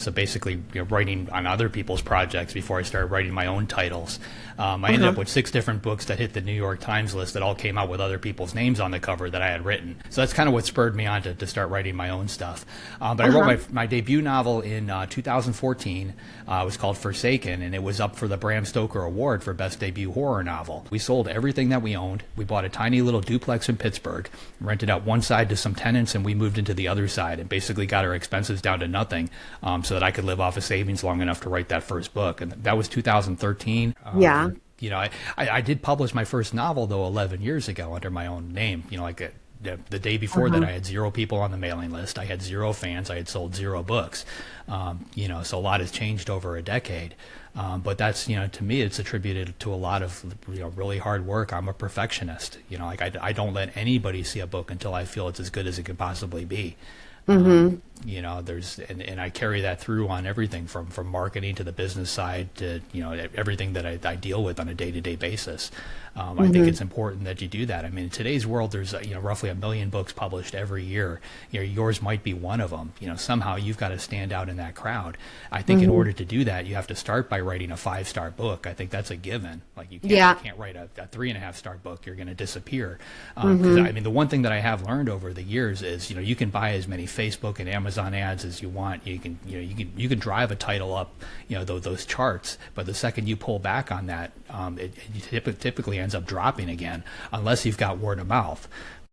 So basically, writing on other people's projects before I started writing my own titles. I ended up with 6 different books that hit the New York Times list that all came out with other people's names on the cover that I had written. So that's kind of what spurred me on to start writing my own stuff. But I wrote my debut novel in 2014. It was called Forsaken, and it was up for the Bram Stoker Award for Best Debut Horror Novel. We sold everything that we owned. We bought a tiny little duplex in Pittsburgh, rented out one side to some tenants, and we moved into the other side and basically got our expenses down to nothing. So that I could live off of savings long enough to write that first book. And that was 2013. I did publish my first novel, though, 11 years ago under my own name. The day before that, I had 0 people on the mailing list. I had 0 fans. I had sold 0 books. So a lot has changed over a decade. But that's, to me, it's attributed to a lot of, really hard work. I'm a perfectionist. I don't let anybody see a book until I feel it's as good as it could possibly be. There's and I carry that through on everything from marketing to the business side to everything that I deal with on a day-to-day basis. I think it's important that you do that. I mean, in today's world, there's roughly 1 million books published every year. Yours might be one of them. Somehow you've got to stand out in that crowd. I think in order to do that, you have to start by writing a 5-star book. I think that's a given. Like you can't write a 3.5-star book. You're going to disappear. Because I mean, the one thing that I have learned over the years is you can buy as many Facebook and Amazon ads as you want. You can drive a title up those charts, but the second you pull back on that, it typically ends up dropping again unless you've got word of mouth.